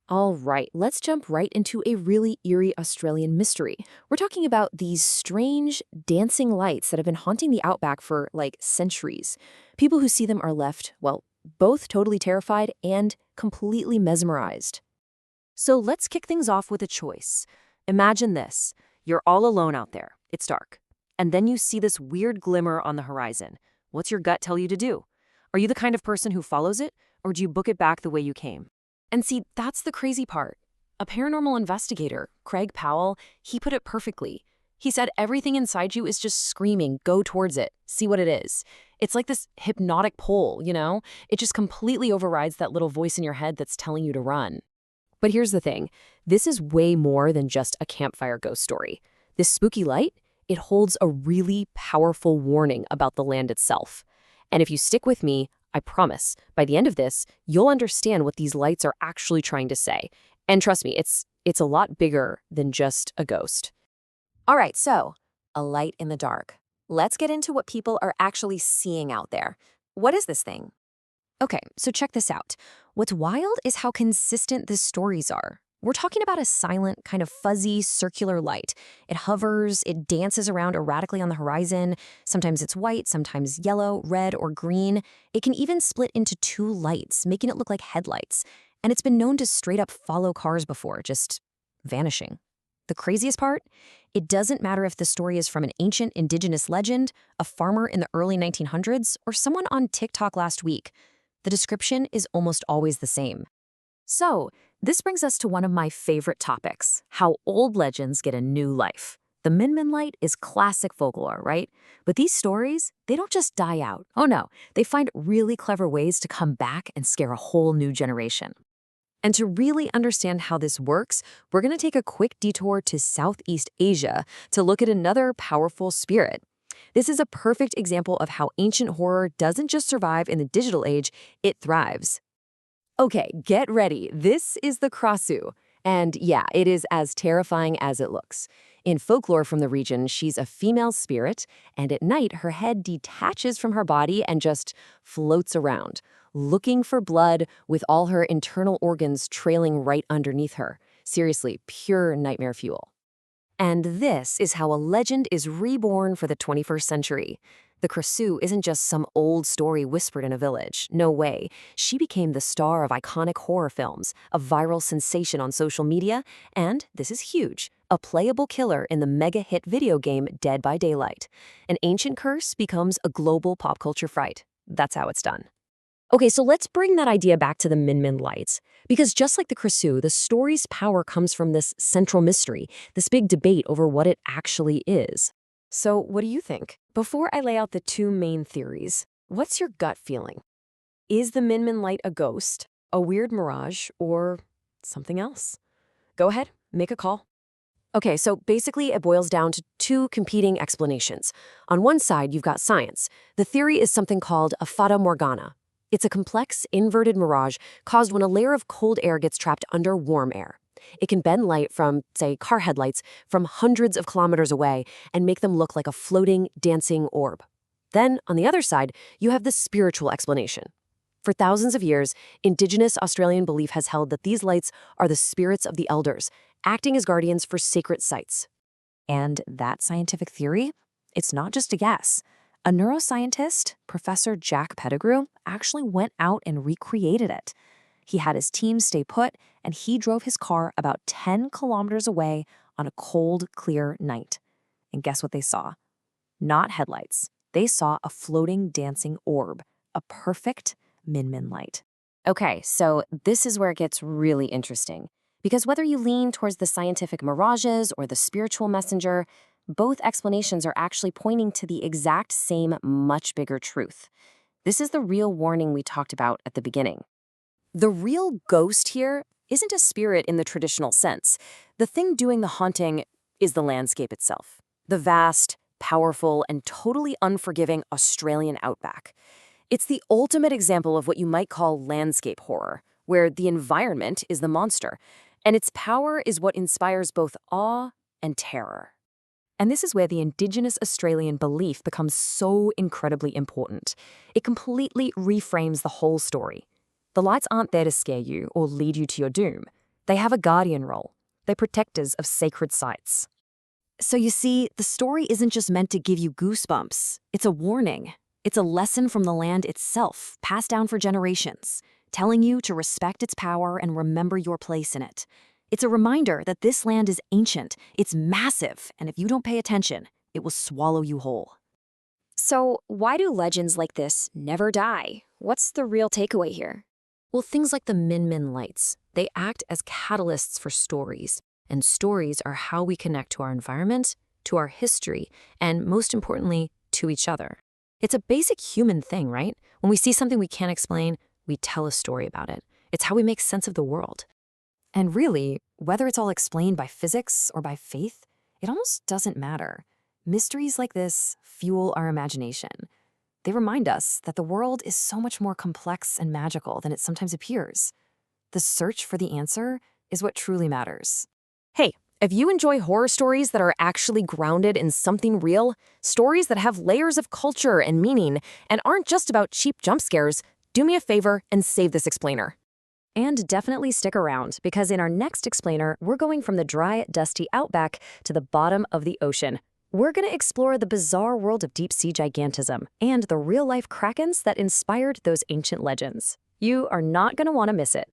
All right, let's jump right into a really eerie Australian mystery. We're talking about these strange dancing lights that have been haunting the outback for like centuries. People who see them are left, well, both totally terrified and completely mesmerized. So let's kick things off with a choice. Imagine this. You're all alone out there. It's dark. And then you see this weird glimmer on the horizon. What's your gut tell you to do? Are you the kind of person who follows it, or do you book it back the way you came? And see, that's the crazy part. A paranormal investigator, Craig Powell, he put it perfectly. He said everything inside you is just screaming, go towards it, see what it is. It's like this hypnotic pull, you know? It just completely overrides that little voice in your head that's telling you to run. But here's the thing. This is way more than just a campfire ghost story. This spooky light, it holds a really powerful warning about the land itself. And if you stick with me, I promise, by the end of this, you'll understand what these lights are actually trying to say. And trust me, it's a lot bigger than just a ghost. All right, so a light in the dark. Let's get into what people are actually seeing out there. What is this thing? Okay, so check this out. What's wild is how consistent the stories are. We're talking about a silent, kind of fuzzy, circular light. It hovers, it dances around erratically on the horizon. Sometimes it's white, sometimes yellow, red, or green. It can even split into two lights, making it look like headlights. And it's been known to straight up follow cars before, just vanishing. The craziest part? It doesn't matter if the story is from an ancient indigenous legend, a farmer in the early 1900s, or someone on TikTok last week. The description is almost always the same. So, this brings us to one of my favorite topics, how old legends get a new life. The Min Min light is classic folklore, right? But these stories, they don't just die out. Oh no, they find really clever ways to come back and scare a whole new generation. And to really understand how this works, we're going to take a quick detour to Southeast Asia to look at another powerful spirit. This is a perfect example of how ancient horror doesn't just survive in the digital age, it thrives. Okay, get ready. This is the Krasu. And yeah, it is as terrifying as it looks. In folklore from the region, she's a female spirit, and at night her head detaches from her body and just floats around, looking for blood with all her internal organs trailing right underneath her. Seriously, pure nightmare fuel. And this is how a legend is reborn for the 21st century. The Krasu isn't just some old story whispered in a village. No way. She became the star of iconic horror films, a viral sensation on social media, and, this is huge, a playable killer in the mega-hit video game Dead by Daylight. An ancient curse becomes a global pop culture fright. That's how it's done. Okay, so let's bring that idea back to the Min Min lights. Because just like the Krasu, the story's power comes from this central mystery, this big debate over what it actually is. So what do you think? Before I lay out the two main theories, what's your gut feeling? Is the Min Min light a ghost, a weird mirage, or something else? Go ahead, make a call. Okay, so basically it boils down to two competing explanations. On one side, you've got science. The theory is something called a fata morgana. It's a complex, inverted mirage caused when a layer of cold air gets trapped under warm air. It can bend light from, say, car headlights from hundreds of kilometers away and make them look like a floating, dancing orb. Then, on the other side, you have the spiritual explanation. For thousands of years, indigenous Australian belief has held that these lights are the spirits of the elders, acting as guardians for sacred sites. And that scientific theory? It's not just a guess. A neuroscientist, Professor Jack Pettigrew, actually went out and recreated it. He had his team stay put, and he drove his car about 10 kilometers away on a cold, clear night. And guess what they saw? Not headlights. They saw a floating, dancing orb, a perfect Min Min light. Okay, so this is where it gets really interesting. Because whether you lean towards the scientific mirages or the spiritual messenger, both explanations are actually pointing to the exact same, much bigger truth. This is the real warning we talked about at the beginning. The real ghost here isn't a spirit in the traditional sense. The thing doing the haunting is the landscape itself. The vast, powerful, and totally unforgiving Australian outback. It's the ultimate example of what you might call landscape horror, where the environment is the monster, and its power is what inspires both awe and terror. And this is where the indigenous Australian belief becomes so incredibly important. It completely reframes the whole story. The lights aren't there to scare you or lead you to your doom. They have a guardian role. They protect us of sacred sites. So you see, the story isn't just meant to give you goosebumps. It's a warning. It's a lesson from the land itself, passed down for generations, telling you to respect its power and remember your place in it. It's a reminder that this land is ancient, it's massive, and if you don't pay attention, it will swallow you whole. So, why do legends like this never die? What's the real takeaway here? Well, things like the Min Min lights, they act as catalysts for stories. And stories are how we connect to our environment, to our history, and most importantly, to each other. It's a basic human thing, right? When we see something we can't explain, we tell a story about it. It's how we make sense of the world. And really, whether it's all explained by physics or by faith, it almost doesn't matter. Mysteries like this fuel our imagination. They remind us that the world is so much more complex and magical than it sometimes appears. The search for the answer is what truly matters. Hey, if you enjoy horror stories that are actually grounded in something real, stories that have layers of culture and meaning, and aren't just about cheap jump scares, do me a favor and save this explainer. And definitely stick around, because in our next explainer, we're going from the dry, dusty outback to the bottom of the ocean. We're going to explore the bizarre world of deep-sea gigantism and the real-life krakens that inspired those ancient legends. You are not going to want to miss it.